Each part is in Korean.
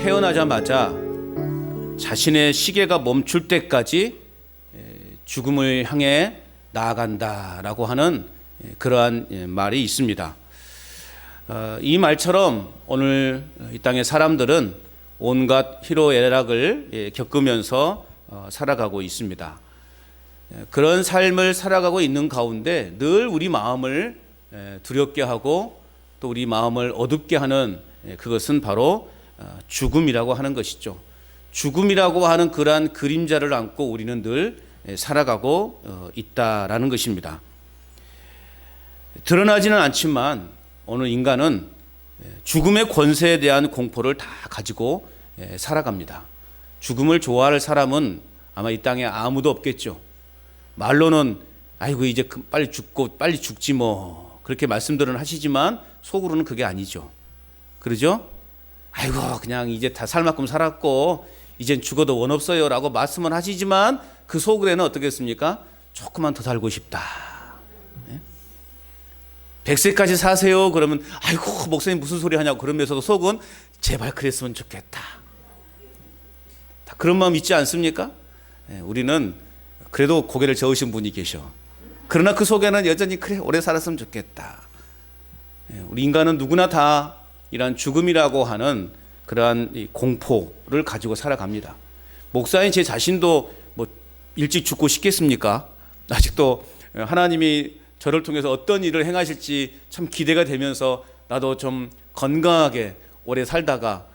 태어나자마자 자신의 시계가 멈출 때까지 죽음을 향해 나아간다라고 하는 그러한 말이 있습니다. 이 말처럼 오늘 이 땅의 사람들은 온갖 희로애락을 겪으면서 살아가고 있습니다. 그런 삶을 살아가고 있는 가운데 늘 우리 마음을 두렵게 하고 또 우리 마음을 어둡게 하는 그것은 바로 죽음이라고 하는 것이죠. 죽음이라고 하는 그러한 그림자를 안고 우리는 늘 살아가고 있다라는 것입니다. 드러나지는 않지만 오늘 인간은 죽음의 권세에 대한 공포를 다 가지고 살아갑니다. 죽음을 좋아할 사람은 아마 이 땅에 아무도 없겠죠. 말로는 아이고 이제 빨리 죽고 빨리 죽지 뭐 그렇게 말씀들은 하시지만 속으로는 그게 아니죠. 그러죠? 아이고 그냥 이제 다 살 만큼 살았고 이젠 죽어도 원 없어요 라고 말씀은 하시지만 그 속으로는 어떻겠습니까? 조금만 더 살고 싶다. 100세까지 사세요 그러면 아이고 목사님 무슨 소리 하냐고 그러면서도 속은 제발 그랬으면 좋겠다. 다 그런 마음 있지 않습니까? 우리는 그래도 고개를 저으신 분이 계셔. 그러나 그 속에는 여전히 그래 오래 살았으면 좋겠다. 우리 인간은 누구나 다 이러한 죽음이라고 하는 그러한 공포를 가지고 살아갑니다. 목사인 제 자신도 뭐 일찍 죽고 싶겠습니까? 아직도 하나님이 저를 통해서 어떤 일을 행하실지 참 기대가 되면서 나도 좀 건강하게 오래 살다가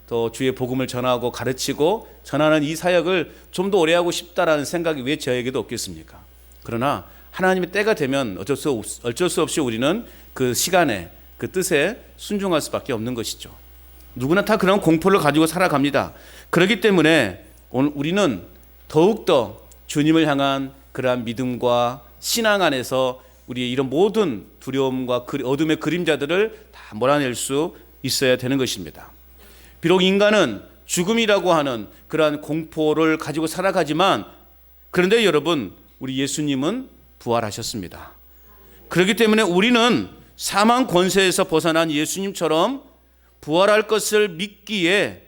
더 주의 복음을 전하고 가르치고 전하는 이 사역을 좀 더 오래 하고 싶다라는 생각이 왜 저에게도 없겠습니까? 그러나 하나님의 때가 되면 어쩔 수 없이 우리는 그 시간에 그 뜻에 순종할 수밖에 없는 것이죠. 누구나 다 그런 공포를 가지고 살아갑니다. 그렇기 때문에 오늘 우리는 더욱더 주님을 향한 그러한 믿음과 신앙 안에서 우리의 이런 모든 두려움과 어둠의 그림자들을 다 몰아낼 수 있어야 되는 것입니다. 비록 인간은 죽음이라고 하는 그러한 공포를 가지고 살아가지만 그런데 여러분 우리 예수님은 부활하셨습니다. 그렇기 때문에 우리는 사망 권세에서 벗어난 예수님처럼 부활할 것을 믿기에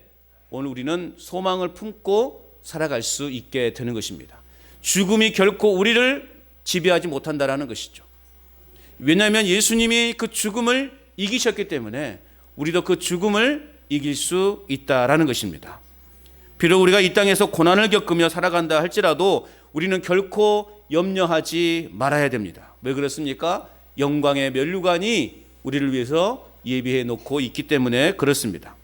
오늘 우리는 소망을 품고 살아갈 수 있게 되는 것입니다. 죽음이 결코 우리를 지배하지 못한다라는 것이죠. 왜냐하면 예수님이 그 죽음을 이기셨기 때문에 우리도 그 죽음을 이길 수 있다라는 것입니다. 비록 우리가 이 땅에서 고난을 겪으며 살아간다 할지라도 우리는 결코 염려하지 말아야 됩니다. 왜 그렇습니까? 영광의 면류관이 우리를 위해서 예비해 놓고 있기 때문에 그렇습니다.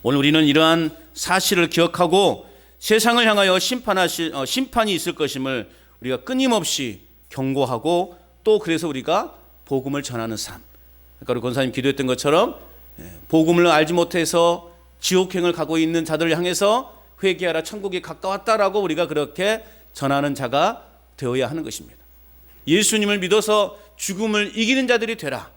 오늘 우리는 이러한 사실을 기억하고 세상을 향하여 심판이 있을 것임을 우리가 끊임없이 경고하고 또 그래서 우리가 복음을 전하는 삶. 그러니까 우리 권사님 기도했던 것처럼 복음을 알지 못해서 지옥행을 가고 있는 자들을 향해서 회개하라 천국이 가까웠다라고 우리가 그렇게 전하는 자가 되어야 하는 것입니다. 예수님을 믿어서 죽음을 이기는 자들이 되라.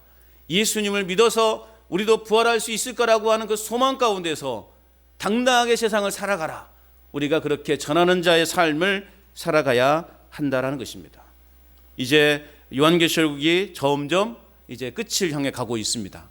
예수님을 믿어서 우리도 부활할 수 있을 거라고 하는 그 소망 가운데서 당당하게 세상을 살아가라. 우리가 그렇게 전하는 자의 삶을 살아가야 한다라는 것입니다. 이제 요한계시록이 점점 이제 끝을 향해 가고 있습니다.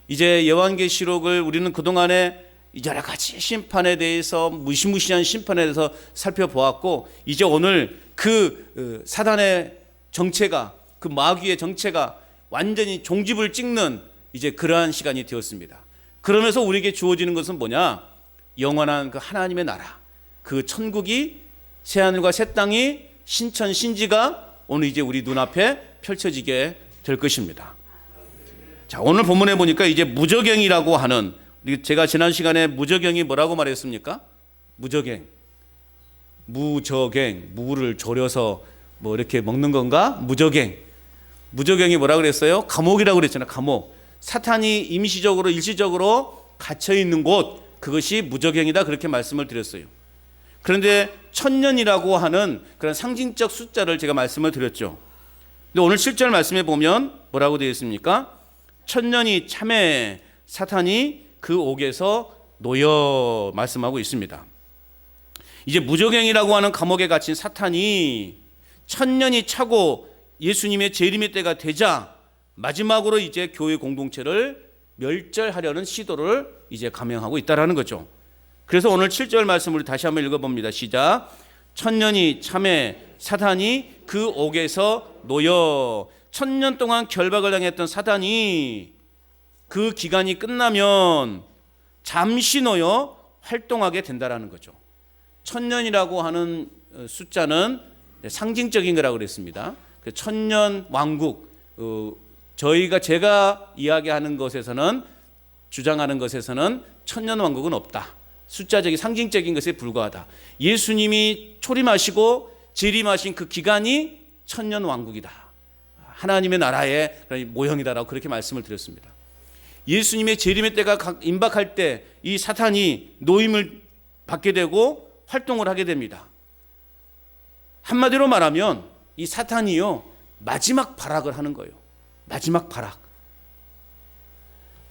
이제 요한계시록을 우리는 그동안에 여러 가지 심판에 대해서 무시무시한 심판에 대해서 살펴보았고 이제 오늘 그 사단의 정체가 그 마귀의 정체가 완전히 종집을 찍는 이제 그러한 시간이 되었습니다. 그러면서 우리에게 주어지는 것은 뭐냐? 영원한 그 하나님의 나라, 그 천국이 새하늘과 새 땅이 신천 신지가 오늘 이제 우리 눈앞에 펼쳐지게 될 것입니다. 자, 오늘 본문에 보니까 이제 무저갱이라고 하는, 제가 지난 시간에 무저갱이 뭐라고 말했습니까? 무저갱, 무를 졸여서 뭐 이렇게 먹는 건가? 무저갱이 뭐라 그랬어요? 감옥이라고 그랬잖아요. 감옥. 사탄이 임시적으로 일시적으로 갇혀 있는 곳, 그것이 무저갱이다 그렇게 말씀을 드렸어요. 그런데 1000년이라고 하는 그런 상징적 숫자를 제가 말씀을 드렸죠. 근데 오늘 7절 말씀에 보면 뭐라고 되어 있습니까? 1000년이 참에 사탄이 그 옥에서 놓여 말씀하고 있습니다. 이제 무저갱이라고 하는 감옥에 갇힌 사탄이 1000년이 차고 예수님의 재림의 때가 되자 마지막으로 이제 교회 공동체를 멸절하려는 시도를 이제 감행하고 있다라는 거죠. 그래서 오늘 7절 말씀을 다시 한번 읽어봅니다. 시작. 천년이 참에 사단이 그 옥에서 놓여. 천년 동안 결박을 당했던 사단이 그 기간이 끝나면 잠시 놓여 활동하게 된다라는 거죠. 천년이라고 하는 숫자는 상징적인 거라고 그랬습니다. 천년 왕국, 제가 이야기하는 것에서는, 주장하는 것에서는 천년 왕국은 없다. 숫자적인 상징적인 것에 불과하다. 예수님이 초림하시고 재림하신 그 기간이 천년 왕국이다. 하나님의 나라의 모형이다라고 그렇게 말씀을 드렸습니다. 예수님의 재림의 때가 임박할 때 이 사탄이 노임을 받게 되고 활동을 하게 됩니다. 한마디로 말하면 이 사탄이요, 마지막 발악을 하는 거예요. 마지막 발악.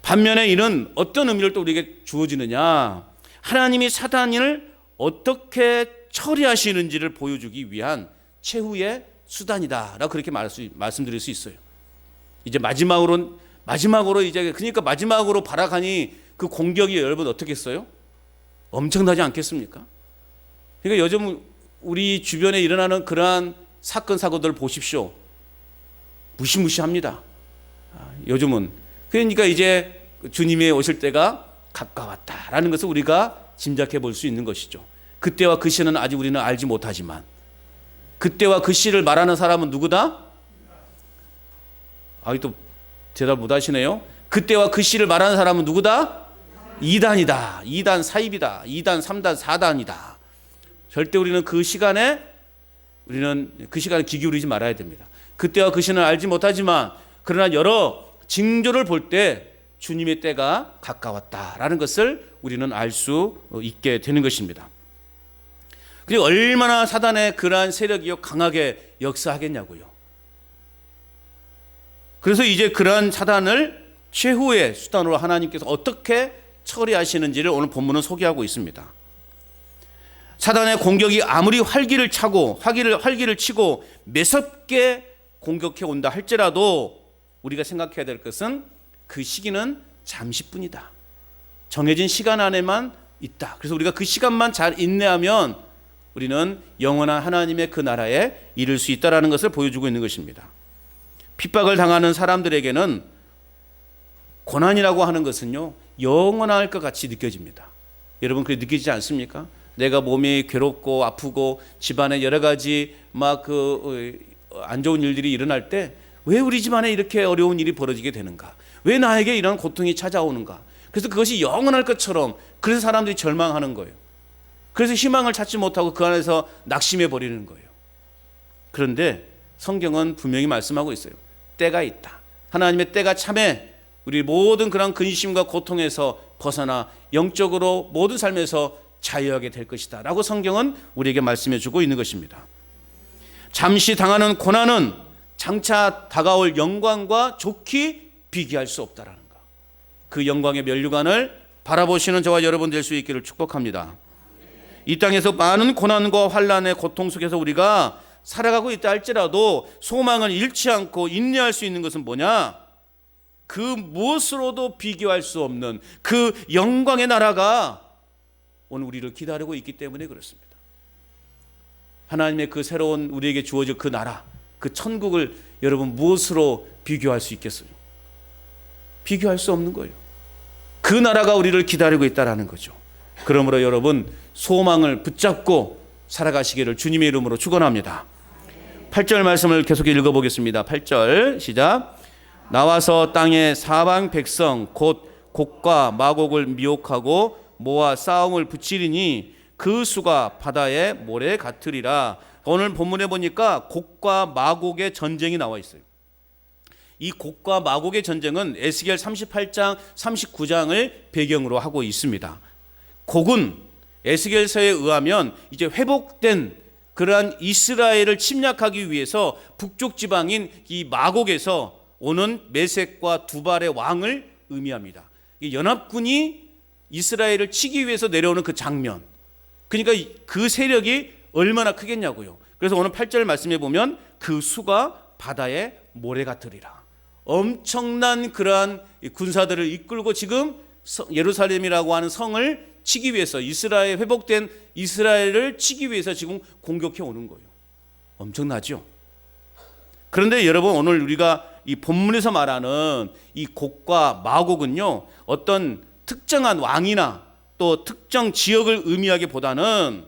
반면에 이는 어떤 의미를 또 우리에게 주어지느냐, 하나님이 사단을 어떻게 처리하시는지를 보여주기 위한 최후의 수단이다라고 그렇게 말씀드릴 수 있어요. 이제 마지막으로 이제, 그러니까 마지막으로 발악하니 그 공격이 여러분 어떻겠어요? 엄청나지 않겠습니까? 그러니까 요즘 우리 주변에 일어나는 그러한 사건 사고들 보십시오. 무시무시합니다. 요즘은. 그러니까 이제 주님이 오실 때가 가까웠다라는 것을 우리가 짐작해 볼 수 있는 것이죠. 그때와 그 시는 아직 우리는 알지 못하지만, 그때와 그 시를 말하는 사람은 누구다? 또 대답 못 하시네요. 그때와 그 시를 말하는 사람은 누구다? 이단이다. 이단 사입이다. 이단 3단 4단이다. 절대 우리는 그 시간에 귀 기울이지 말아야 됩니다. 그때와 그 시는 알지 못하지만, 그러나 여러 징조를 볼 때 주님의 때가 가까웠다라는 것을 우리는 알 수 있게 되는 것입니다. 그리고 얼마나 사단의 그러한 세력이 강하게 역사하겠냐고요. 그래서 이제 그러한 사단을 최후의 수단으로 하나님께서 어떻게 처리하시는지를 오늘 본문은 소개하고 있습니다. 사단의 공격이 아무리 활기를 치고 매섭게 공격해 온다 할지라도 우리가 생각해야 될 것은 그 시기는 잠시뿐이다. 정해진 시간 안에만 있다. 그래서 우리가 그 시간만 잘 인내하면 우리는 영원한 하나님의 그 나라에 이를 수 있다는 것을 보여주고 있는 것입니다. 핍박을 당하는 사람들에게는 고난이라고 하는 것은요, 영원할 것 같이 느껴집니다. 여러분 그렇게 느끼지 않습니까? 내가 몸이 괴롭고 아프고 집안에 여러 가지 안 좋은 일들이 일어날 때 왜 우리 집안에 이렇게 어려운 일이 벌어지게 되는가? 왜 나에게 이런 고통이 찾아오는가? 그래서 그것이 영원할 것처럼, 그래서 사람들이 절망하는 거예요. 그래서 희망을 찾지 못하고 그 안에서 낙심해 버리는 거예요. 그런데 성경은 분명히 말씀하고 있어요. 때가 있다. 하나님의 때가 참에 우리 모든 그런 근심과 고통에서 벗어나 영적으로 모든 삶에서 자유하게 될 것이다 라고 성경은 우리에게 말씀해 주고 있는 것입니다. 잠시 당하는 고난은 장차 다가올 영광과 좋게 비교할 수 없다라는 것. 그 영광의 면류관을 바라보시는 저와 여러분 될 수 있기를 축복합니다. 이 땅에서 많은 고난과 환난의 고통 속에서 우리가 살아가고 있다 할지라도 소망을 잃지 않고 인내할 수 있는 것은 뭐냐? 그 무엇으로도 비교할 수 없는 그 영광의 나라가 오늘 우리를 기다리고 있기 때문에 그렇습니다. 하나님의 그 새로운 우리에게 주어질 그 나라, 그 천국을 여러분 무엇으로 비교할 수 있겠어요? 비교할 수 없는 거예요. 그 나라가 우리를 기다리고 있다는 거죠. 그러므로 여러분 소망을 붙잡고 살아가시기를 주님의 이름으로 축원합니다. 8절 말씀을 계속 읽어보겠습니다. 8절 시작. 나와서 땅의 사방 백성 곧 곡과 마곡을 미혹하고 모아 싸움을 붙이리니 그 수가 바다의 모래 같으리라. 오늘 본문에 보니까 곡과 마곡의 전쟁이 나와 있어요. 이 곡과 마곡의 전쟁은 에스겔 38장 39장을 배경으로 하고 있습니다. 곡은 에스겔서에 의하면 이제 회복된 그러한 이스라엘을 침략하기 위해서 북쪽 지방인 이 마곡에서 오는 메섹과 두발의 왕을 의미합니다. 연합군이 이스라엘을 치기 위해서 내려오는 그 장면, 그러니까 그 세력이 얼마나 크겠냐고요. 그래서 오늘 8절 말씀해 보면 그 수가 바다의 모래 같으리라. 엄청난 그러한 군사들을 이끌고 지금 예루살렘이라고 하는 성을 치기 위해서, 이스라엘, 회복된 이스라엘을 치기 위해서 지금 공격해 오는 거예요. 엄청나죠? 그런데 여러분, 오늘 우리가 이 본문에서 말하는 이 곡과 마곡은요, 어떤 특정한 왕이나 또 특정 지역을 의미하기보다는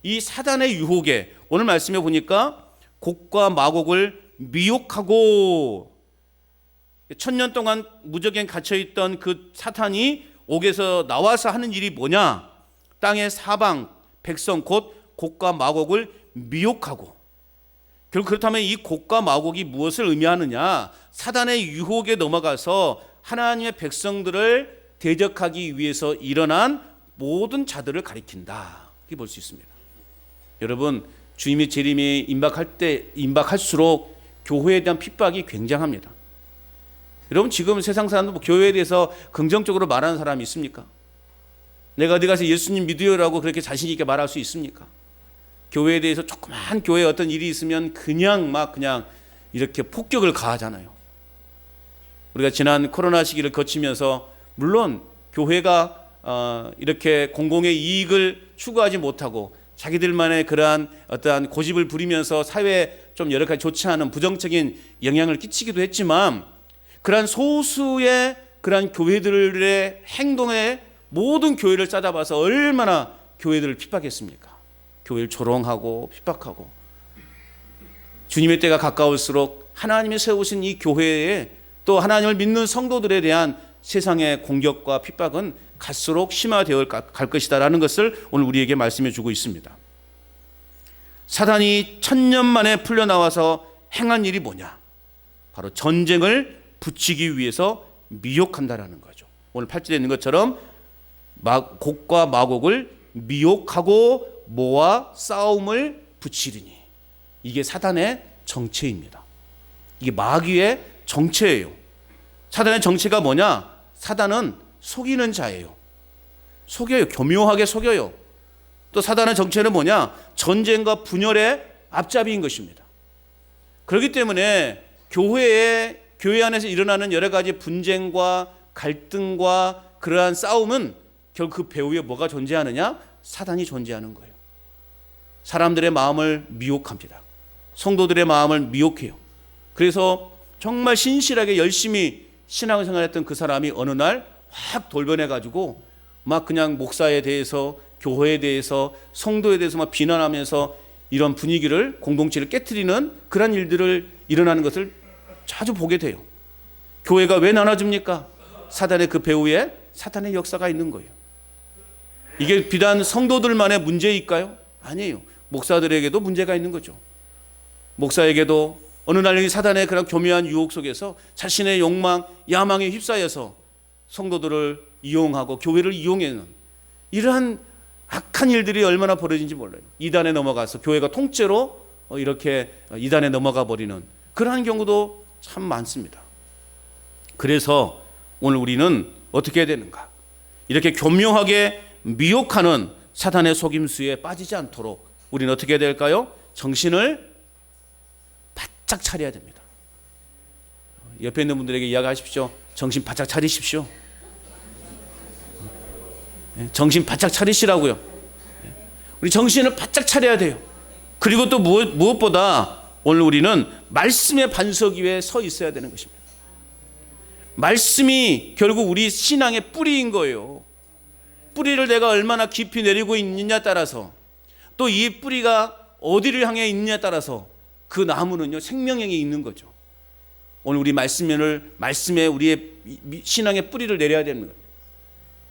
이 사단의 유혹에, 오늘 말씀해 보니까 곡과 마곡을 미혹하고, 천년 동안 무적에 갇혀있던 그 사탄이 옥에서 나와서 하는 일이 뭐냐? 땅의 사방 백성 곧 곡과 마곡을 미혹하고, 결국 그렇다면 이 곡과 마곡이 무엇을 의미하느냐? 사단의 유혹에 넘어가서 하나님의 백성들을 대적하기 위해서 일어난 모든 자들을 가리킨다, 이렇게 볼 수 있습니다. 여러분, 주님의 재림이 임박할수록 교회에 대한 핍박이 굉장합니다. 여러분, 지금 세상 사람들 교회에 대해서 긍정적으로 말하는 사람이 있습니까? 내가 어디 가서 예수님 믿으요라고 그렇게 자신 있게 말할 수 있습니까? 교회에 대해서 조그만 교회에 어떤 일이 있으면 그냥 이렇게 폭격을 가하잖아요. 우리가 지난 코로나 시기를 거치면서 물론 교회가 이렇게 공공의 이익을 추구하지 못하고 자기들만의 그러한 어떠한 고집을 부리면서 사회에 좀 여러 가지 좋지 않은 부정적인 영향을 끼치기도 했지만, 그러한 소수의 그러한 교회들의 행동에 모든 교회를 찾아봐서 얼마나 교회들을 핍박했습니까? 교회를 조롱하고 핍박하고. 주님의 때가 가까울수록 하나님이 세우신 이 교회에 또 하나님을 믿는 성도들에 대한 세상의 공격과 핍박은 갈수록 심화되어 갈 것이다라는 것을 오늘 우리에게 말씀해 주고 있습니다. 사단이 1000년 만에 풀려나와서 행한 일이 뭐냐? 바로 전쟁을 붙이기 위해서 미혹한다라는 거죠. 오늘 8절에 있는 것처럼 곡과 마곡을 미혹하고 모아 싸움을 붙이리니, 이게 사단의 정체입니다. 이게 마귀의 정체예요. 사단의 정체가 뭐냐? 사단은 속이는 자예요. 속여요. 교묘하게 속여요. 또 사단의 정체는 뭐냐? 전쟁과 분열의 앞잡이인 것입니다. 그렇기 때문에 교회 안에서 일어나는 여러 가지 분쟁과 갈등과 그러한 싸움은 결국 그 배후에 뭐가 존재하느냐? 사단이 존재하는 거예요. 사람들의 마음을 미혹합니다. 성도들의 마음을 미혹해요. 그래서 정말 신실하게 열심히 신앙생활했던 그 사람이 어느 날 확 돌변해가지고 막 그냥 목사에 대해서, 교회에 대해서, 성도에 대해서 막 비난하면서 이런 분위기를, 공동체를 깨트리는 그런 일들을 일어나는 것을 자주 보게 돼요. 교회가 왜 나눠집니까? 사단의 그 배후에 사탄의 역사가 있는 거예요. 이게 비단 성도들만의 문제일까요? 아니에요. 목사들에게도 문제가 있는 거죠. 목사에게도 어느 날 사단의 그런 교묘한 유혹 속에서 자신의 욕망, 야망에 휩싸여서 성도들을 이용하고 교회를 이용하는 이러한 악한 일들이 얼마나 벌어진지 몰라요. 이단에 넘어가서 교회가 통째로 이렇게 이단에 넘어가 버리는 그러한 경우도 참 많습니다. 그래서 오늘 우리는 어떻게 해야 되는가? 이렇게 교묘하게 미혹하는 사단의 속임수에 빠지지 않도록 우리는 어떻게 해야 될까요? 정신을 바짝 차려야 됩니다. 옆에 있는 분들에게 이야기하십시오. 정신 바짝 차리십시오. 정신 바짝 차리시라고요. 우리 정신을 바짝 차려야 돼요. 그리고 또 무엇보다 오늘 우리는 말씀의 반석 위에 서 있어야 되는 것입니다. 말씀이 결국 우리 신앙의 뿌리인 거예요. 뿌리를 내가 얼마나 깊이 내리고 있느냐에 따라서, 또 이 뿌리가 어디를 향해 있느냐에 따라서 그 나무는요 생명력이 있는 거죠. 오늘 우리 말씀에 우리의 신앙의 뿌리를 내려야 되는 거예요.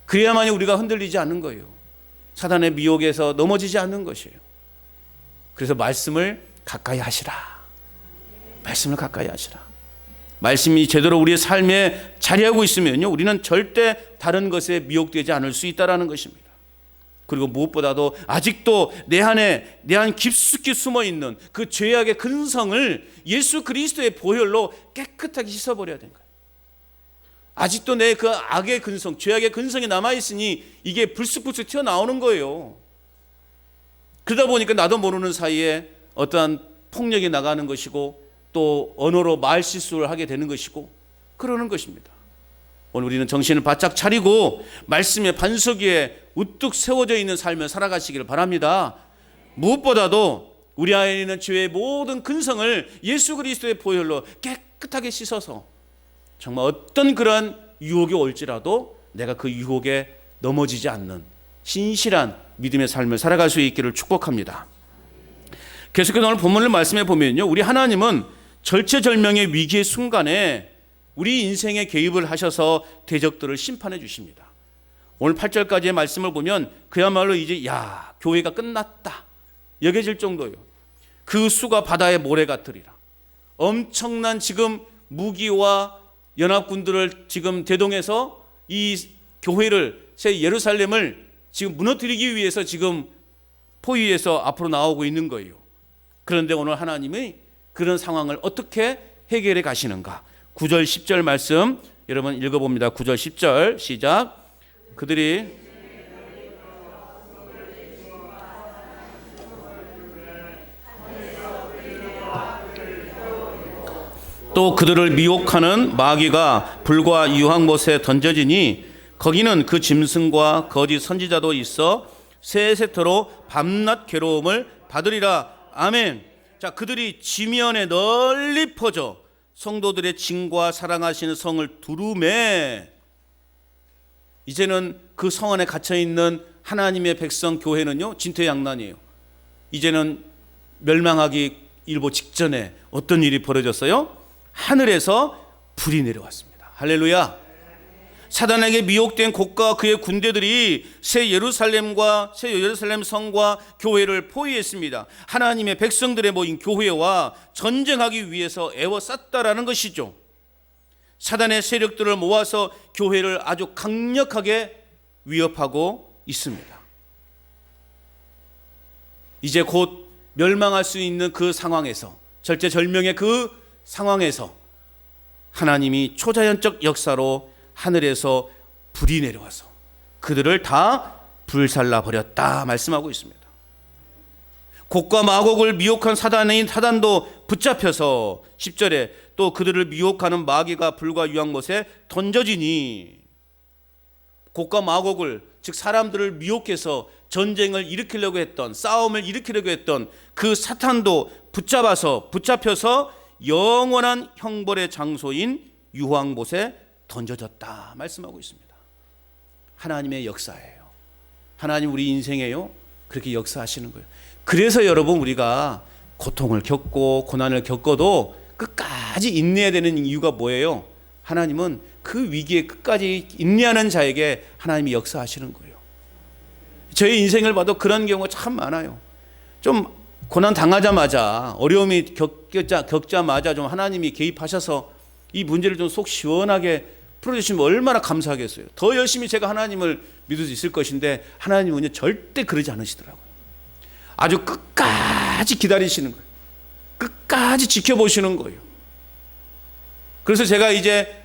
그래야만이 우리가 흔들리지 않는 거예요. 사단의 미혹에서 넘어지지 않는 것이에요. 그래서 말씀을 가까이 하시라. 말씀을 가까이 하시라. 말씀이 제대로 우리의 삶에 자리하고 있으면요, 우리는 절대 다른 것에 미혹되지 않을 수 있다는 것입니다. 그리고 무엇보다도 아직도 내 안 깊숙이 숨어있는 그 죄악의 근성을 예수 그리스도의 보혈로 깨끗하게 씻어버려야 되는 거예요. 아직도 내 그 악의 근성, 죄악의 근성이 남아있으니 이게 불쑥불쑥 튀어나오는 거예요. 그러다 보니까 나도 모르는 사이에 어떠한 폭력이 나가는 것이고, 또 언어로 말 실수를 하게 되는 것이고 그러는 것입니다. 오늘 우리는 정신을 바짝 차리고 말씀의 반석 위에 우뚝 세워져 있는 삶을 살아가시기를 바랍니다. 무엇보다도 우리 안에 있는 죄의 모든 근성을 예수 그리스도의 보혈로 깨끗하게 씻어서 정말 어떤 그런 유혹이 올지라도 내가 그 유혹에 넘어지지 않는 신실한 믿음의 삶을 살아갈 수 있기를 축복합니다. 계속해서 오늘 본문을 말씀해 보면요, 우리 하나님은 절체절명의 위기의 순간에 우리 인생에 개입을 하셔서 대적들을 심판해 주십니다. 오늘 8절까지의 말씀을 보면 그야말로 이제 교회가 끝났다 여겨질 정도예요. 그 수가 바다의 모래 같으리라. 엄청난 지금 무기와 연합군들을 지금 대동해서 이 교회를, 새 예루살렘을 지금 무너뜨리기 위해서 지금 포위해서 앞으로 나오고 있는 거예요. 그런데 오늘 하나님이 그런 상황을 어떻게 해결해 가시는가? 9절 10절 말씀 여러분 읽어봅니다. 9절 10절 시작. 그들이 또 그들을 미혹하는 마귀가 불과 유황못에 던져지니 거기는 그 짐승과 거짓 선지자도 있어 세세토로 밤낮 괴로움을 받으리라. 아멘. 자, 그들이 지면에 널리 퍼져 성도들의 징과 사랑하시는 성을 두루매. 이제는 그 성 안에 갇혀있는 하나님의 백성 교회는요 진퇴양난이에요. 이제는 멸망하기 일보 직전에 어떤 일이 벌어졌어요? 하늘에서 불이 내려왔습니다. 할렐루야. 사단에게 미혹된 곡과 그의 군대들이 새 예루살렘 성과 교회를 포위했습니다. 하나님의 백성들의 모인 교회와 전쟁하기 위해서 애워쌌다라는 것이죠. 사단의 세력들을 모아서 교회를 아주 강력하게 위협하고 있습니다. 이제 곧 멸망할 수 있는 그 상황에서, 절체절명의 그 상황에서 하나님이 초자연적 역사로 하늘에서 불이 내려와서 그들을 다 불살라 버렸다 말씀하고 있습니다. 곡과 마곡을 미혹한 사단도 붙잡혀서 10절에 또 그들을 미혹하는 마귀가 불과 유황못에 던져지니, 곡과 마곡을, 즉 사람들을 미혹해서 전쟁을 일으키려고 했던, 싸움을 일으키려고 했던 그 사탄도 붙잡혀서 영원한 형벌의 장소인 유황못에 던져졌다 말씀하고 있습니다. 하나님의 역사예요. 하나님 우리 인생에요 그렇게 역사하시는 거예요. 그래서 여러분 우리가 고통을 겪고 고난을 겪어도 끝까지 인내해야 되는 이유가 뭐예요? 하나님은 그 위기에 끝까지 인내하는 자에게 하나님이 역사하시는 거예요. 저희 인생을 봐도 그런 경우가 참 많아요. 좀 고난 당하자마자, 어려움이 겪자마자 좀 하나님이 개입하셔서 이 문제를 좀 속 시원하게 풀어주시면 얼마나 감사하겠어요. 더 열심히 제가 하나님을 믿을 수 있을 것인데 하나님은 절대 그러지 않으시더라고요. 아주 끝까지 기다리시는 거예요. 끝까지 지켜보시는 거예요. 그래서 제가 이제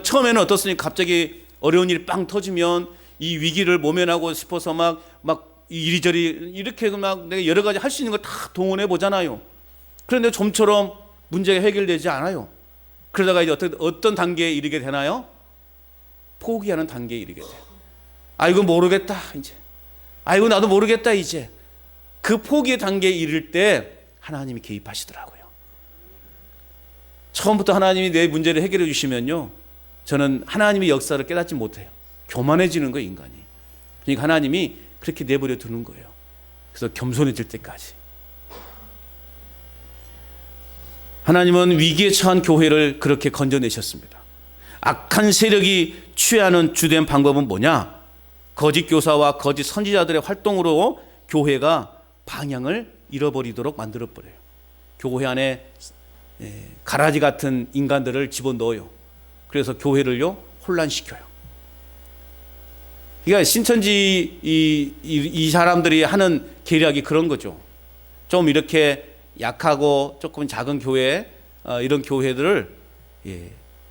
처음에는 어떻습니까? 갑자기 어려운 일이 빵 터지면 이 위기를 모면하고 싶어서 막 이리저리 이렇게 막 내가 여러 가지 할 수 있는 걸 다 동원해 보잖아요. 그런데 좀처럼 문제가 해결되지 않아요. 그러다가 이제 어떤 단계에 이르게 되나요? 포기하는 단계에 이르게 돼요. 이거 모르겠다 이제. 이거 나도 모르겠다 이제. 그 포기의 단계에 이를 때 하나님이 개입하시더라고요. 처음부터 하나님이 내 문제를 해결해 주시면요, 저는 하나님의 역사를 깨닫지 못해요. 교만해지는 거예요, 인간이. 그러니까 하나님이 그렇게 내버려 두는 거예요. 그래서 겸손해질 때까지. 하나님은 위기에 처한 교회를 그렇게 건져내셨습니다. 악한 세력이 취하는 주된 방법은 뭐냐? 거짓 교사와 거짓 선지자들의 활동으로 교회가 방향을 잃어버리도록 만들어버려요. 교회 안에 가라지 같은 인간들을 집어넣어요. 그래서 교회를요 혼란시켜요. 그러니까 신천지 이 사람들이 하는 계략이 그런 거죠. 좀 이렇게 약하고 조금 작은 교회, 이런 교회들을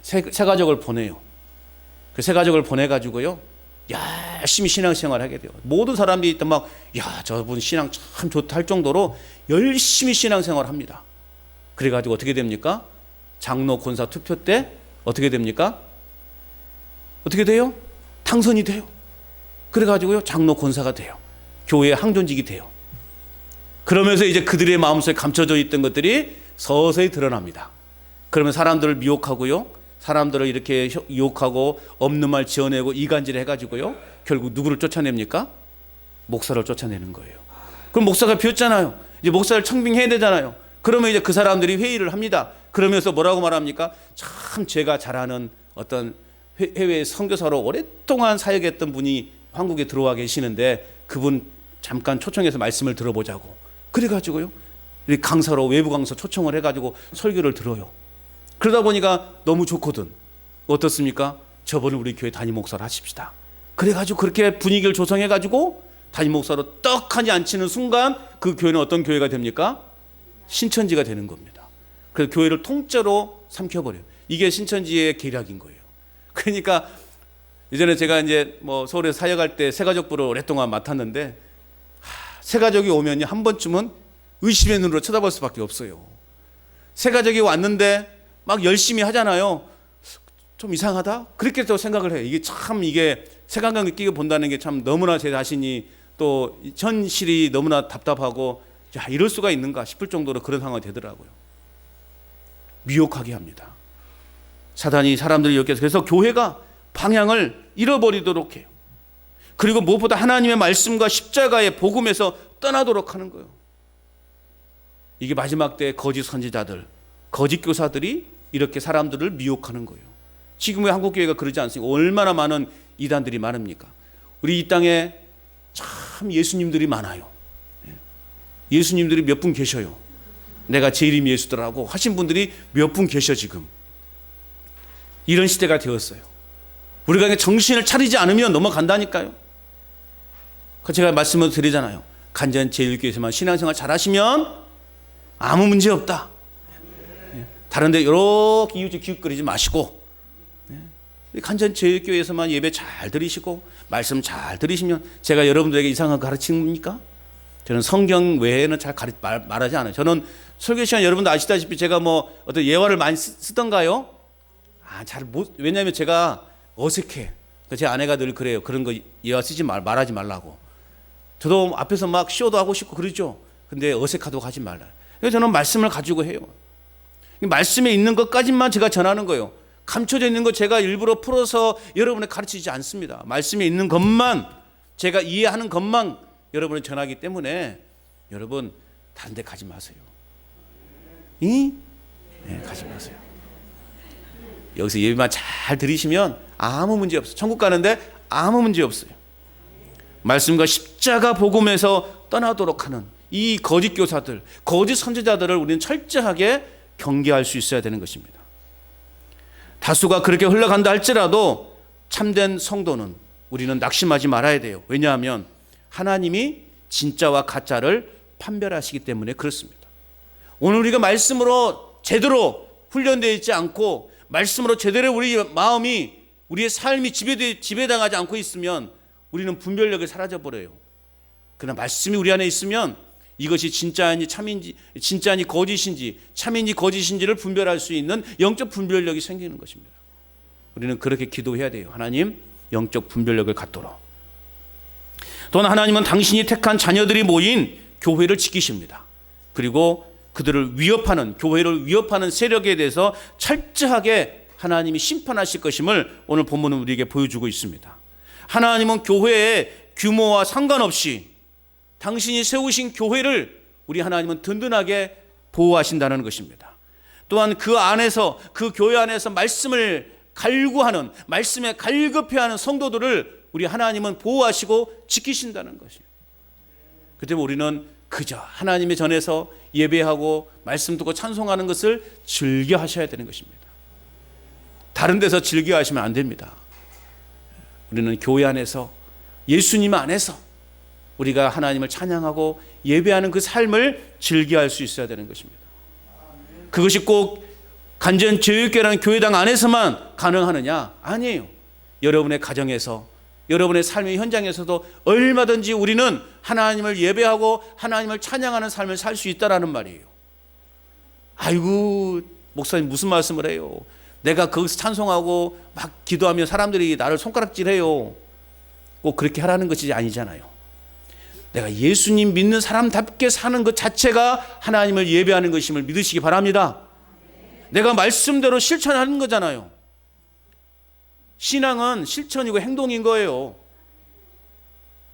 새가족을 보내요. 그 새가족을 보내가지고요 열심히 신앙생활을 하게 돼요. 모든 사람들이 저분 신앙 참 좋다 할 정도로 열심히 신앙생활을 합니다. 그래가지고 어떻게 됩니까? 장로 권사 투표 때 어떻게 됩니까? 어떻게 돼요? 당선이 돼요. 그래가지고요 장로 권사가 돼요. 교회의 항존직이 돼요. 그러면서 이제 그들의 마음속에 감춰져 있던 것들이 서서히 드러납니다. 그러면 사람들을 미혹하고요, 사람들을 이렇게 유혹하고 없는 말 지어내고 이간질 해가지고요 결국 누구를 쫓아냅니까? 목사를 쫓아내는 거예요. 그럼 목사가 비었잖아요. 이제 목사를 청빙해야 되잖아요. 그러면 이제 그 사람들이 회의를 합니다. 그러면서 뭐라고 말합니까? 참 제가 잘 아는 어떤 해외 선교사로 오랫동안 사역했던 분이 한국에 들어와 계시는데 그분 잠깐 초청해서 말씀을 들어보자고. 그래가지고요 강사로 외부 강사 초청을 해가지고 설교를 들어요. 그러다 보니까 너무 좋거든. 어떻습니까? 저번에 우리 교회 담임 목사를 하십시다. 그래가지고 그렇게 분위기를 조성해가지고 담임 목사로 떡하니 앉히는 순간 그 교회는 어떤 교회가 됩니까? 신천지가 되는 겁니다. 그래서 교회를 통째로 삼켜버려요. 이게 신천지의 계략인 거예요. 그러니까 예전에 제가 이제 뭐 서울에 사역할 때 새가족부를 오랫동안 맡았는데 새가족이 오면요 한 번쯤은 의심의 눈으로 쳐다볼 수밖에 없어요. 새가족이 왔는데 막 열심히 하잖아요. 좀 이상하다? 그렇게 또 생각을 해요. 이게 색안경을 끼고 본다는 게 참 너무나 제 자신이 또 현실이 너무나 답답하고 야 이럴 수가 있는가 싶을 정도로 그런 상황이 되더라고요. 미혹하게 합니다. 사단이 사람들을 이렇게 해서 그래서 교회가 방향을 잃어버리도록 해요. 그리고 무엇보다 하나님의 말씀과 십자가의 복음에서 떠나도록 하는 거예요. 이게 마지막 때 거짓 선지자들, 거짓 교사들이 이렇게 사람들을 미혹하는 거예요. 지금의 한국교회가 그러지 않습니까? 얼마나 많은 이단들이 많습니까? 우리 이 땅에 참 예수님들이 많아요. 예수님들이 몇 분 계셔요. 내가 제 이름이 예수더라고 하신 분들이 몇 분 계셔 지금. 이런 시대가 되었어요. 우리가 정신을 차리지 않으면 넘어간다니까요. 제가 말씀을 드리잖아요. 간전제일교회에서만 신앙생활 잘하시면 아무 문제 없다. 다른데 이렇게 이웃집 기웃거리지 마시고 간전제일교회에서만 예배 잘 들으시고 말씀 잘 들으시면 제가 여러분들에게 이상한 거 가르칩니까? 저는 성경 외에는 잘 말하지 않아요. 저는 설교 시간 여러분도 아시다시피 제가 뭐 어떤 예화를 많이 쓰던가요? 왜냐하면 제가 어색해. 제 아내가 늘 그래요. 그런 거 예화 쓰지 말하지 말라고. 저도 앞에서 막 쇼도 하고 싶고 그러죠. 근데 어색하다고 하지 말라. 그래서 저는 말씀을 가지고 해요. 말씀에 있는 것까지만 제가 전하는 거예요. 감춰져 있는 거 제가 일부러 풀어서 여러분에 가르치지 않습니다. 말씀에 있는 것만 제가 이해하는 것만 여러분에 전하기 때문에 여러분 다른 데 가지 마세요. 네, 가지 마세요. 여기서 예배만 잘 들으시면 아무 문제 없어요. 천국 가는데 아무 문제 없어요. 말씀과 십자가 복음에서 떠나도록 하는 이 거짓 교사들, 거짓 선지자들을 우리는 철저하게 경계할 수 있어야 되는 것입니다. 다수가 그렇게 흘러간다 할지라도 참된 성도는 우리는 낙심하지 말아야 돼요. 왜냐하면 하나님이 진짜와 가짜를 판별하시기 때문에 그렇습니다. 오늘 우리가 말씀으로 제대로 훈련되어 있지 않고 말씀으로 제대로 우리 마음이 우리의 삶이 지배당하지 않고 있으면 우리는 분별력이 사라져버려요. 그러나 말씀이 우리 안에 있으면 이것이 진짜인지 참인지, 진짜인지 거짓인지, 참인지 거짓인지를 분별할 수 있는 영적 분별력이 생기는 것입니다. 우리는 그렇게 기도해야 돼요. 하나님, 영적 분별력을 갖도록. 또한 하나님은 당신이 택한 자녀들이 모인 교회를 지키십니다. 그리고 그들을 위협하는, 교회를 위협하는 세력에 대해서 철저하게 하나님이 심판하실 것임을 오늘 본문은 우리에게 보여주고 있습니다. 하나님은 교회의 규모와 상관없이 당신이 세우신 교회를 우리 하나님은 든든하게 보호하신다는 것입니다. 또한 그 안에서, 그 교회 안에서 말씀을 갈구하는, 말씀에 갈급해하는 성도들을 우리 하나님은 보호하시고 지키신다는 것이에요. 그 때문에 우리는 그저 하나님의 전에서 예배하고 말씀 듣고 찬송하는 것을 즐겨 하셔야 되는 것입니다. 다른 데서 즐겨 하시면 안 됩니다. 우리는 교회 안에서, 예수님 안에서 우리가 하나님을 찬양하고 예배하는 그 삶을 즐겨할 수 있어야 되는 것입니다. 그것이 꼭 간전제일교회라는 교회당 안에서만 가능하느냐? 아니에요. 여러분의 가정에서, 여러분의 삶의 현장에서도 얼마든지 우리는 하나님을 예배하고 하나님을 찬양하는 삶을 살 수 있다라는 말이에요. 아이고 목사님 무슨 말씀을 해요? 내가 거기서 찬송하고 막 기도하면 사람들이 나를 손가락질해요. 꼭 그렇게 하라는 것이 아니잖아요. 내가 예수님 믿는 사람답게 사는 것 자체가 하나님을 예배하는 것임을 믿으시기 바랍니다. 내가 말씀대로 실천하는 거잖아요. 신앙은 실천이고 행동인 거예요.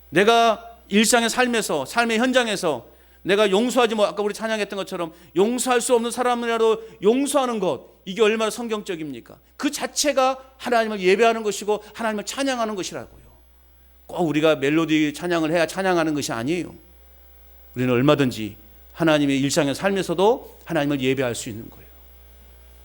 내가 일상의 삶에서, 삶의 현장에서 내가 용서하지 뭐 아까 우리 찬양했던 것처럼 용서할 수 없는 사람이라도 용서하는 것, 이게 얼마나 성경적입니까? 그 자체가 하나님을 예배하는 것이고 하나님을 찬양하는 것이라고요. 꼭 우리가 멜로디 찬양을 해야 찬양하는 것이 아니에요. 우리는 얼마든지 하나님의 일상의 삶에서도 하나님을 예배할 수 있는 거예요.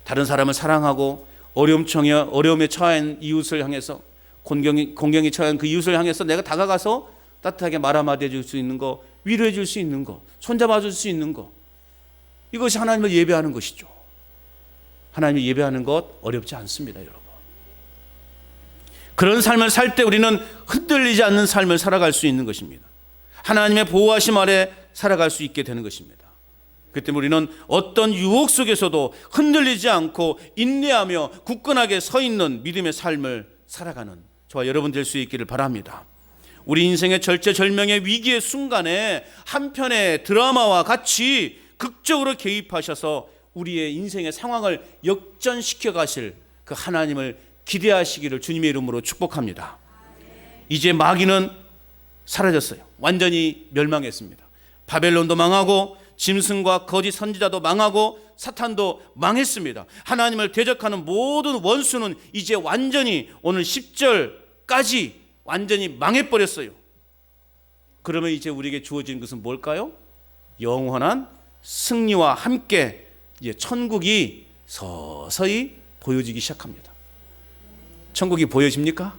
다른 사람을 사랑하고 어려움에 처한 이웃을 향해서, 공경에 처한 그 이웃을 향해서 내가 다가가서 따뜻하게 말 한마디 해줄 수 있는 거, 위로해 줄 수 있는 거, 손잡아 줄 수 있는 거, 이것이 하나님을 예배하는 것이죠. 하나님을 예배하는 것 어렵지 않습니다, 여러분. 그런 삶을 살 때 우리는 흔들리지 않는 삶을 살아갈 수 있는 것입니다. 하나님의 보호하심 아래 살아갈 수 있게 되는 것입니다. 그 때문에 우리는 어떤 유혹 속에서도 흔들리지 않고 인내하며 굳건하게 서 있는 믿음의 삶을 살아가는 저와 여러분 될 수 있기를 바랍니다. 우리 인생의 절체절명의 위기의 순간에 한편의 드라마와 같이 극적으로 개입하셔서 우리의 인생의 상황을 역전시켜 가실 그 하나님을 기대하시기를 주님의 이름으로 축복합니다. 이제 마귀는 사라졌어요. 완전히 멸망했습니다. 바벨론도 망하고 짐승과 거짓 선지자도 망하고 사탄도 망했습니다. 하나님을 대적하는 모든 원수는 이제 완전히 오늘 10절까지 완전히 망해버렸어요. 그러면 이제 우리에게 주어진 것은 뭘까요? 영원한 승리와 함께 이제 천국이 서서히 보여지기 시작합니다. 천국이 보여집니까?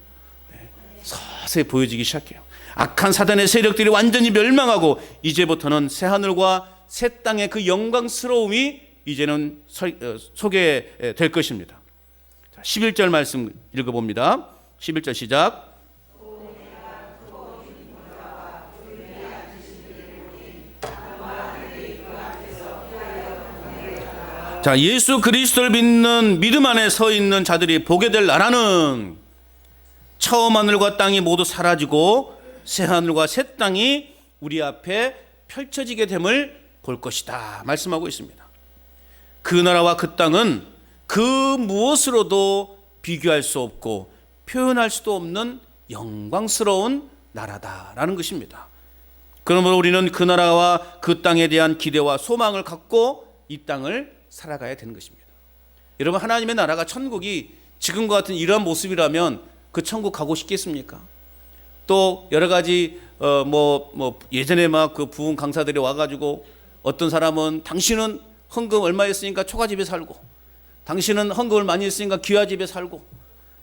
네, 서서히 보여지기 시작해요. 악한 사단의 세력들이 완전히 멸망하고 이제부터는 새하늘과 새 땅의 그 영광스러움이 이제는 소개될 것입니다. 11절 말씀 읽어봅니다. 11절 시작. 자, 예수 그리스도를 믿는 믿음 안에 서 있는 자들이 보게 될 나라는 처음 하늘과 땅이 모두 사라지고 새 하늘과 새 땅이 우리 앞에 펼쳐지게 됨을 볼 것이다 말씀하고 있습니다. 그 나라와 그 땅은 그 무엇으로도 비교할 수 없고 표현할 수도 없는 영광스러운 나라다라는 것입니다. 그러므로 우리는 그 나라와 그 땅에 대한 기대와 소망을 갖고 이 땅을 살아가야 되는 것입니다. 여러분, 하나님의 나라가 천국이 지금과 같은 이러한 모습이라면 그 천국 가고 싶겠습니까? 또 여러 가지 예전에 막 그 부흥 강사들이 와가지고 어떤 사람은 당신은 헌금 얼마 했으니까 초가집에 살고, 당신은 헌금을 많이 했으니까 귀하집에 살고,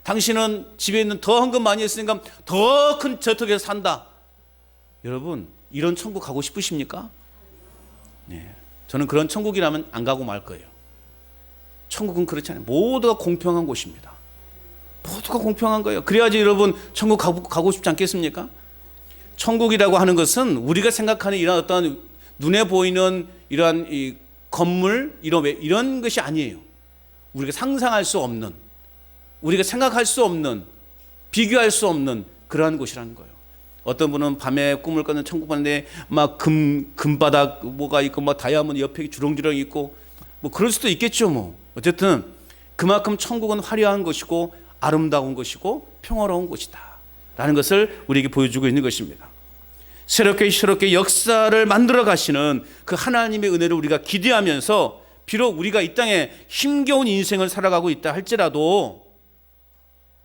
당신은 집에 있는 더 헌금 많이 했으니까 더 큰 저택에서 산다. 여러분, 이런 천국 가고 싶으십니까? 네, 저는 그런 천국이라면 안 가고 말 거예요. 천국은 그렇지 않아요. 모두가 공평한 곳입니다. 모두가 공평한 거예요. 그래야지 여러분 천국 가고 싶지 않겠습니까? 천국이라고 하는 것은 우리가 생각하는 이런 어떤 눈에 보이는 이러한 이 건물 이런 것이 아니에요. 우리가 상상할 수 없는, 우리가 생각할 수 없는, 비교할 수 없는 그러한 곳이라는 거예요. 어떤 분은 밤에 꿈을 꿨는 천국 봤는데 막 금바닥 뭐가 있고 막 다이아몬드 옆에 주렁주렁 있고 뭐 그럴 수도 있겠죠. 뭐 어쨌든 그만큼 천국은 화려한 것이고 아름다운 것이고 평화로운 곳이다 라는 것을 우리에게 보여주고 있는 것입니다. 새롭게 역사를 만들어 가시는 그 하나님의 은혜를 우리가 기대하면서 비록 우리가 이 땅에 힘겨운 인생을 살아가고 있다 할지라도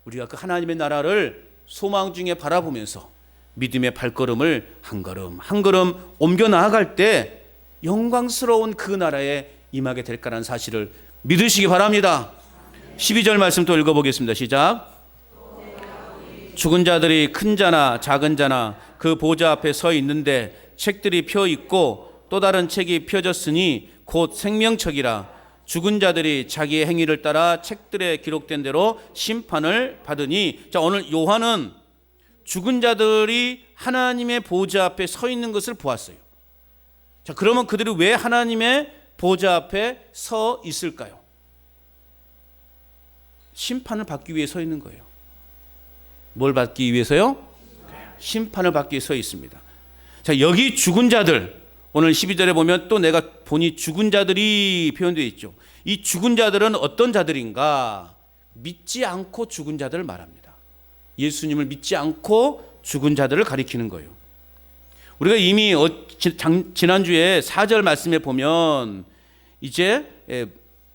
우리가 그 하나님의 나라를 소망 중에 바라보면서 믿음의 발걸음을 한 걸음 한 걸음 옮겨 나아갈 때 영광스러운 그 나라에 임하게 될 거라는 사실을 믿으시기 바랍니다. 12절 말씀 또 읽어보겠습니다. 시작. 죽은 자들이 큰 자나 작은 자나 그 보좌 앞에 서 있는데 책들이 펴 있고 또 다른 책이 펴졌으니 곧 생명책이라. 죽은 자들이 자기의 행위를 따라 책들에 기록된 대로 심판을 받으니. 자, 오늘 요한은 죽은 자들이 하나님의 보좌 앞에 서 있는 것을 보았어요. 자, 그러면 그들이 왜 하나님의 보좌 앞에 서 있을까요? 심판을 받기 위해 서 있는 거예요. 뭘 받기 위해서요? 심판을 받기 위해 서 있습니다. 자, 여기 죽은 자들, 오늘 12절에 보면 또 내가 보니 죽은 자들이 표현되어 있죠. 이 죽은 자들은 어떤 자들인가? 믿지 않고 죽은 자들을 말합니다. 예수님을 믿지 않고 죽은 자들을 가리키는 거예요. 우리가 이미 지난주에 4절 말씀에 보면 이제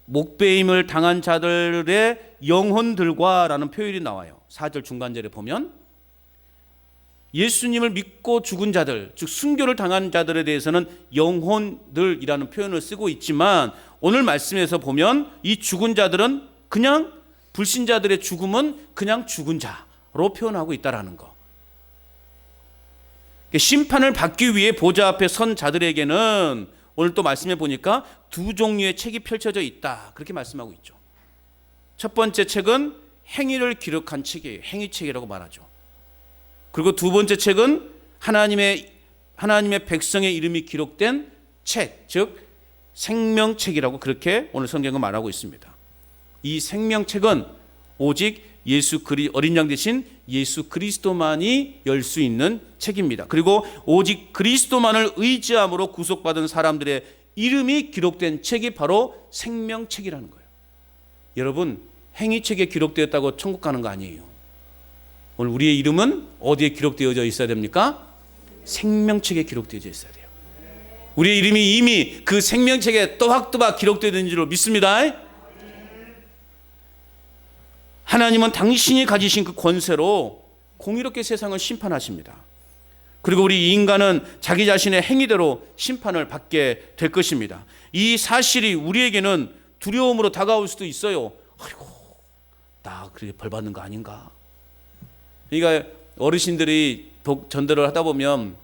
목배임을 당한 자들의 영혼들과 라는 표현이 나와요. 4절 중간절에 보면 예수님을 믿고 죽은 자들, 즉 순교를 당한 자들에 대해서는 영혼들이라는 표현을 쓰고 있지만 오늘 말씀에서 보면 이 죽은 자들은 그냥 불신자들의 죽음은 그냥 죽은 자로 표현하고 있다라는 거. 심판을 받기 위해 보좌 앞에 선 자들에게는 오늘 또 말씀해 보니까 두 종류의 책이 펼쳐져 있다, 그렇게 말씀하고 있죠. 첫 번째 책은 행위를 기록한 책이에요. 행위책이라고 말하죠. 그리고 두 번째 책은 하나님의 백성의 이름이 기록된 책, 즉 생명책이라고 그렇게 오늘 성경은 말하고 있습니다. 이 생명책은 오직 어린 양 대신 예수 그리스도만이 열 수 있는 책입니다. 그리고 오직 그리스도만을 의지함으로 구속받은 사람들의 이름이 기록된 책이 바로 생명책이라는 거예요. 여러분, 행위책에 기록되었다고 천국 가는 거 아니에요. 오늘 우리의 이름은 어디에 기록되어져 있어야 됩니까? 생명책에 기록되어져 있어야 돼요. 우리의 이름이 이미 그 생명책에 또박또박 기록되어 있는 줄로 믿습니다. 하나님은 당신이 가지신 그 권세로 공의롭게 세상을 심판하십니다. 그리고 우리 인간은 자기 자신의 행위대로 심판을 받게 될 것입니다. 이 사실이 우리에게는 두려움으로 다가올 수도 있어요. 아이고, 나 그렇게 벌 받는 거 아닌가? 그러니까 어르신들이 전도를 하다 보면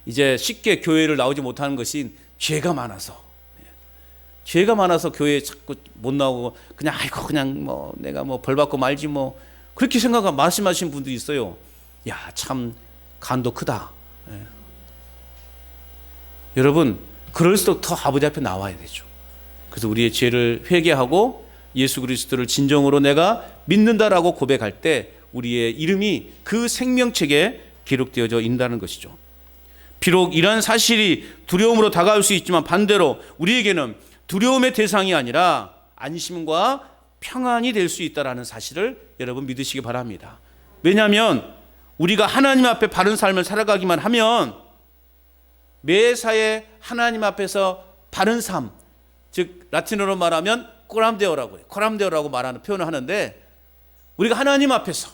이제 쉽게 교회를 나오지 못하는 것이 죄가 많아서 교회에 자꾸 못 나오고 그냥 아이고 그냥 뭐 내가 뭐 벌 받고 말지 뭐 그렇게 생각하고 말씀하시는 분들이 있어요. 야, 참 간도 크다. 예. 여러분, 그럴수록 더 아버지 앞에 나와야 되죠. 그래서 우리의 죄를 회개하고 예수 그리스도를 진정으로 내가 믿는다라고 고백할 때 우리의 이름이 그 생명책에 기록되어져 있다는 것이죠. 비록 이러한 사실이 두려움으로 다가올 수 있지만 반대로 우리에게는 두려움의 대상이 아니라 안심과 평안이 될 수 있다는 사실을 여러분 믿으시기 바랍니다. 왜냐하면 우리가 하나님 앞에 바른 삶을 살아가기만 하면 매사에 하나님 앞에서 바른 삶, 즉 라틴어로 말하면 코람데오라고 해요. 코람데오라고 말하는 표현을 하는데 우리가 하나님 앞에서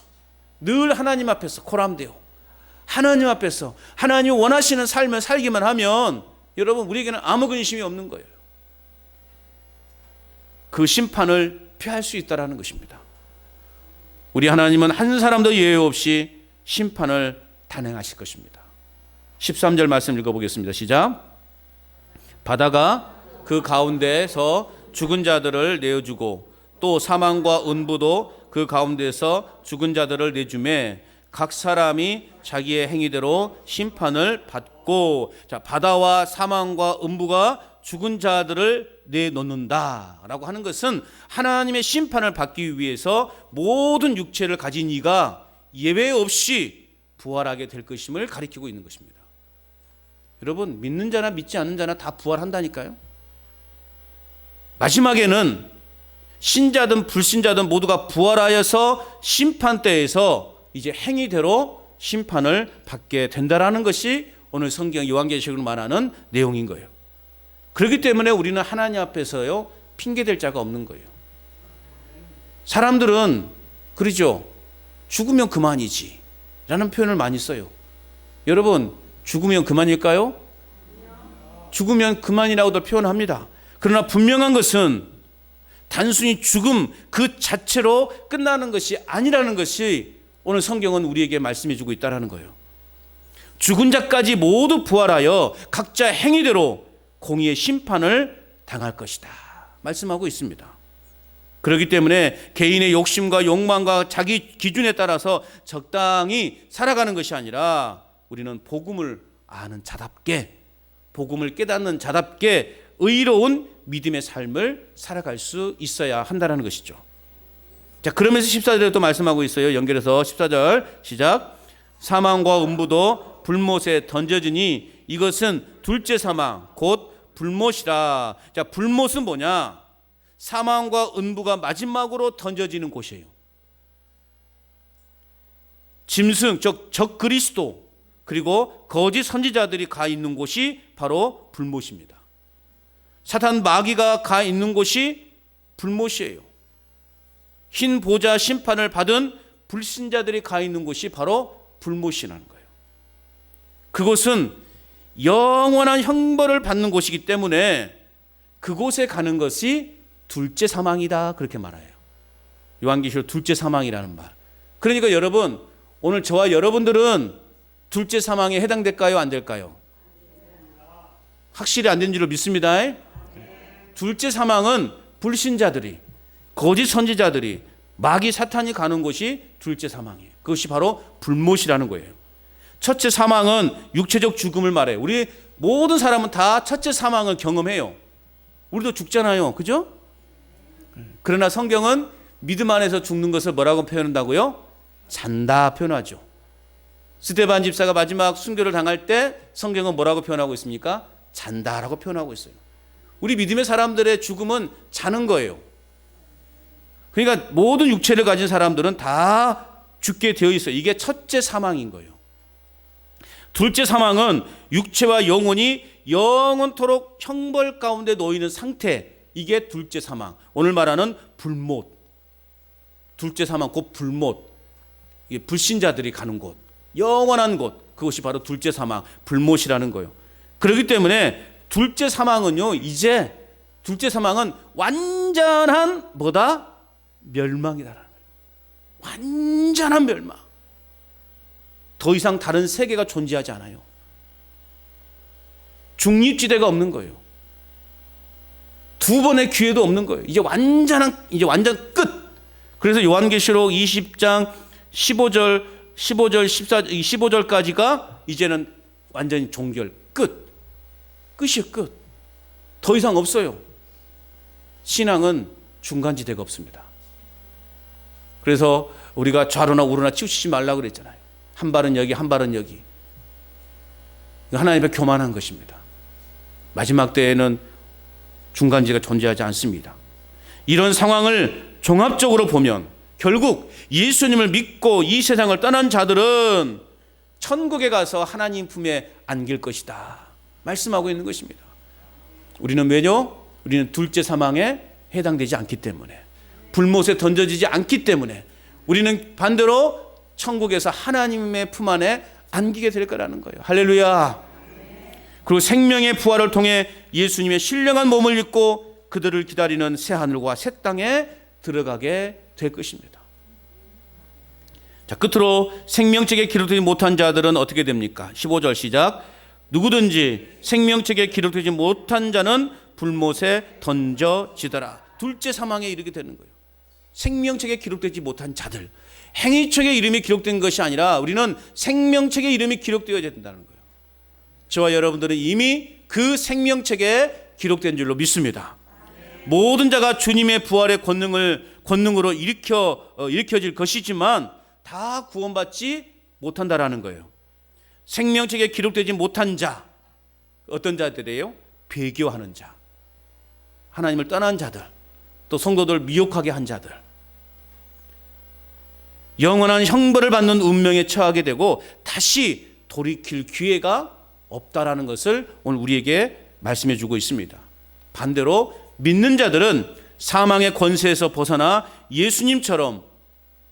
늘 하나님 앞에서 코람데오, 하나님 앞에서 하나님이 원하시는 삶을 살기만 하면 여러분 우리에게는 아무 근심이 없는 거예요. 그 심판을 피할 수 있다는 것입니다. 우리 하나님은 한 사람도 예외 없이 심판을 단행하실 것입니다. 13절 말씀 읽어보겠습니다. 시작. 바다가 그 가운데에서 죽은 자들을 내어주고 또 사망과 음부도 그 가운데에서 죽은 자들을 내주매 각 사람이 자기의 행위대로 심판을 받고, 자, 바다와 사망과 음부가 죽은 자들을 내놓는다라고 하는 것은 하나님의 심판을 받기 위해서 모든 육체를 가진 이가 예외 없이 부활하게 될 것임을 가리키고 있는 것입니다. 여러분, 믿는 자나 믿지 않는 자나 다 부활한다니까요. 마지막에는 신자든 불신자든 모두가 부활하여서 심판대에서 이제 행위대로 심판을 받게 된다라는 것이 오늘 성경 요한계시록을 말하는 내용인 거예요. 그렇기 때문에 우리는 하나님 앞에서요 핑계댈 자가 없는 거예요. 사람들은 그러죠. 죽으면 그만이지 라는 표현을 많이 써요. 여러분, 죽으면 그만일까요? 죽으면 그만이라고도 표현합니다. 그러나 분명한 것은 단순히 죽음 그 자체로 끝나는 것이 아니라는 것이 오늘 성경은 우리에게 말씀해 주고 있다는 거예요. 죽은 자까지 모두 부활하여 각자 행위대로 공의의 심판을 당할 것이다 말씀하고 있습니다. 그렇기 때문에 개인의 욕심과 욕망과 자기 기준에 따라서 적당히 살아가는 것이 아니라 우리는 복음을 아는 자답게, 복음을 깨닫는 자답게 의로운 믿음의 삶을 살아갈 수 있어야 한다는 것이죠. 자, 그러면서 14절에 또 말씀하고 있어요. 연결해서 14절 시작. 사망과 음부도 불못에 던져지니 이것은 둘째 사망 곧 불못이라. 자, 불못은 뭐냐? 사망과 음부가 마지막으로 던져지는 곳이에요. 짐승, 적 그리스도 그리고 거짓 선지자들이 가 있는 곳이 바로 불못입니다. 사탄 마귀가 가 있는 곳이 불못이에요. 흰 보좌 심판을 받은 불신자들이 가 있는 곳이 바로 불못이라는 거예요. 그곳은 영원한 형벌을 받는 곳이기 때문에 그곳에 가는 것이 둘째 사망이다, 그렇게 말해요. 요한계시록 둘째 사망이라는 말. 그러니까 여러분, 오늘 저와 여러분들은 둘째 사망에 해당될까요, 안 될까요? 확실히 안 된 줄로 믿습니다. 둘째 사망은 불신자들이, 거짓 선지자들이, 마귀 사탄이 가는 곳이 둘째 사망이에요. 그것이 바로 불못이라는 거예요. 첫째 사망은 육체적 죽음을 말해요. 우리 모든 사람은 다 첫째 사망을 경험해요. 우리도 죽잖아요, 그죠? 그러나 성경은 믿음 안에서 죽는 것을 뭐라고 표현한다고요? 잔다 표현하죠. 스데반 집사가 마지막 순교를 당할 때 성경은 뭐라고 표현하고 있습니까? 잔다라고 표현하고 있어요. 우리 믿음의 사람들의 죽음은 자는 거예요. 그러니까 모든 육체를 가진 사람들은 다 죽게 되어 있어요. 이게 첫째 사망인 거예요. 둘째 사망은 육체와 영혼이 영원토록 형벌 가운데 놓이는 상태, 이게 둘째 사망. 오늘 말하는 불못. 둘째 사망 곧 불못. 이게 불신자들이 가는 곳, 영원한 곳, 그것이 바로 둘째 사망, 불못이라는 거예요. 그렇기 때문에 둘째 사망은요, 이제 둘째 사망은 완전한 뭐다? 멸망이다라는 거예요. 완전한 멸망. 더 이상 다른 세계가 존재하지 않아요. 중립지대가 없는 거예요. 두 번의 기회도 없는 거예요. 이제 완전 끝. 그래서 요한계시록 20장 15절, 15절까지가 이제는 완전히 종결 끝. 끝이에요, 끝. 더 이상 없어요. 신앙은 중간지대가 없습니다. 그래서 우리가 좌로나 우로나 치우치지 말라고 그랬잖아요. 한 발은 여기, 한 발은 여기. 하나님의 교만한 것입니다. 마지막 때에는 중간지대가 존재하지 않습니다. 이런 상황을 종합적으로 보면 결국 예수님을 믿고 이 세상을 떠난 자들은 천국에 가서 하나님 품에 안길 것이다 말씀하고 있는 것입니다. 우리는 왜요? 우리는 둘째 사망에 해당되지 않기 때문에, 불못에 던져지지 않기 때문에 우리는 반대로 천국에서 하나님의 품 안에 안기게 될 거라는 거예요. 할렐루야. 그리고 생명의 부활을 통해 예수님의 신령한 몸을 입고 그들을 기다리는 새 하늘과 새 땅에 들어가게 될 것입니다. 자, 끝으로 생명책에 기록되지 못한 자들은 어떻게 됩니까? 15절 시작. 누구든지 생명책에 기록되지 못한 자는 불못에 던져지더라. 둘째 사망에 이르게 되는 거예요. 생명책에 기록되지 못한 자들, 행위책에 이름이 기록된 것이 아니라 우리는 생명책에 이름이 기록되어야 된다는 거예요. 저와 여러분들은 이미 그 생명책에 기록된 줄로 믿습니다. 모든 자가 주님의 부활의 권능으로 일으켜질 것이지만 다 구원받지 못한다라는 거예요. 생명책에 기록되지 못한 자, 어떤 자들이에요? 배교하는 자, 하나님을 떠난 자들, 또 성도들 미혹하게 한 자들, 영원한 형벌을 받는 운명에 처하게 되고 다시 돌이킬 기회가 없다라는 것을 오늘 우리에게 말씀해 주고 있습니다. 반대로 믿는 자들은 사망의 권세에서 벗어나 예수님처럼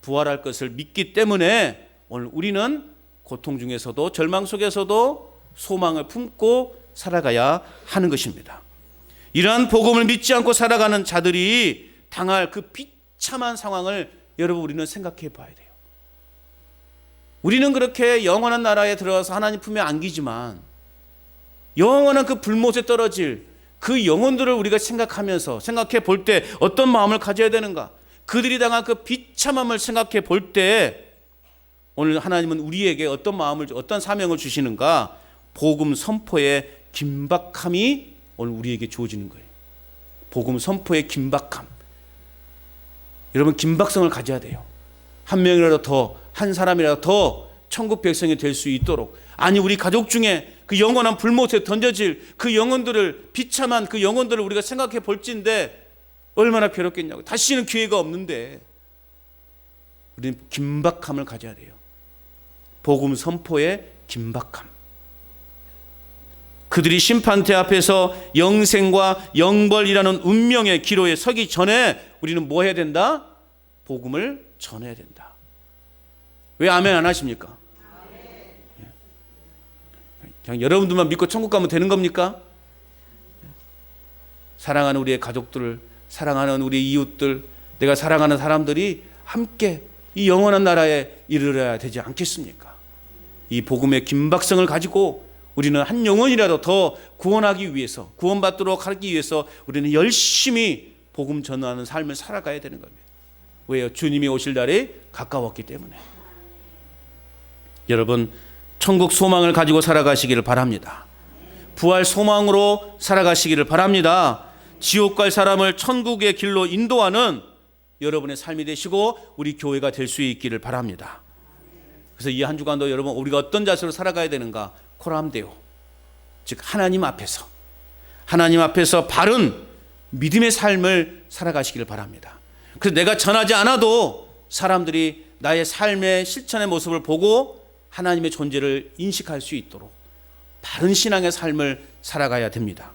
부활할 것을 믿기 때문에 오늘 우리는 고통 중에서도 절망 속에서도 소망을 품고 살아가야 하는 것입니다. 이러한 복음을 믿지 않고 살아가는 자들이 당할 그 비참한 상황을 여러분 우리는 생각해 봐야 돼요. 우리는 그렇게 영원한 나라에 들어가서 하나님 품에 안기지만 영원한 그 불못에 떨어질 그 영혼들을 우리가 생각해 볼 때 어떤 마음을 가져야 되는가? 그들이 당한 그 비참함을 생각해 볼 때 오늘 하나님은 우리에게 어떤 사명을 주시는가? 복음 선포의 긴박함이 오늘 우리에게 주어지는 거예요. 복음 선포의 긴박함. 여러분 긴박성을 가져야 돼요. 한 명이라도 더, 한 사람이라도 더 천국 백성이 될 수 있도록, 아니 우리 가족 중에 그 영원한 불못에 던져질 그 영혼들을, 비참한 그 영혼들을 우리가 생각해 볼진데 얼마나 괴롭겠냐고. 다시는 기회가 없는데 우리는 긴박함을 가져야 돼요. 복음 선포의 긴박함. 그들이 심판대 앞에서 영생과 영벌이라는 운명의 기로에 서기 전에 우리는 뭐 해야 된다? 복음을 전해야 된다. 왜 아멘 안 하십니까? 그냥 여러분들만 믿고 천국 가면 되는 겁니까? 사랑하는 우리의 가족들, 사랑하는 우리 이웃들, 내가 사랑하는 사람들이 함께 이 영원한 나라에 이르러야 되지 않겠습니까? 이 복음의 긴박성을 가지고 우리는 한 영혼이라도 더 구원하기 위해서, 구원받도록 하기 위해서 우리는 열심히 복음 전하는 삶을 살아가야 되는 겁니다. 왜요? 주님이 오실 날이 가까웠기 때문에. 여러분, 천국 소망을 가지고 살아가시기를 바랍니다. 부활 소망으로 살아가시기를 바랍니다. 지옥 갈 사람을 천국의 길로 인도하는 여러분의 삶이 되시고 우리 교회가 될 수 있기를 바랍니다. 그래서 이 한 주간도 여러분, 우리가 어떤 자세로 살아가야 되는가? 코람데오, 즉 하나님 앞에서 바른 믿음의 삶을 살아가시기를 바랍니다. 그래서 내가 전하지 않아도 사람들이 나의 삶의 실천의 모습을 보고 하나님의 존재를 인식할 수 있도록 바른 신앙의 삶을 살아가야 됩니다.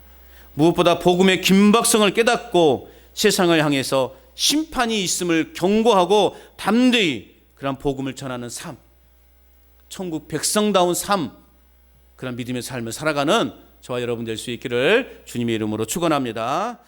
무엇보다 복음의 긴박성을 깨닫고 세상을 향해서 심판이 있음을 경고하고 담대히 그런 복음을 전하는 삶, 천국 백성다운 삶, 그런 믿음의 삶을 살아가는 저와 여러분 될 수 있기를 주님의 이름으로 축원합니다.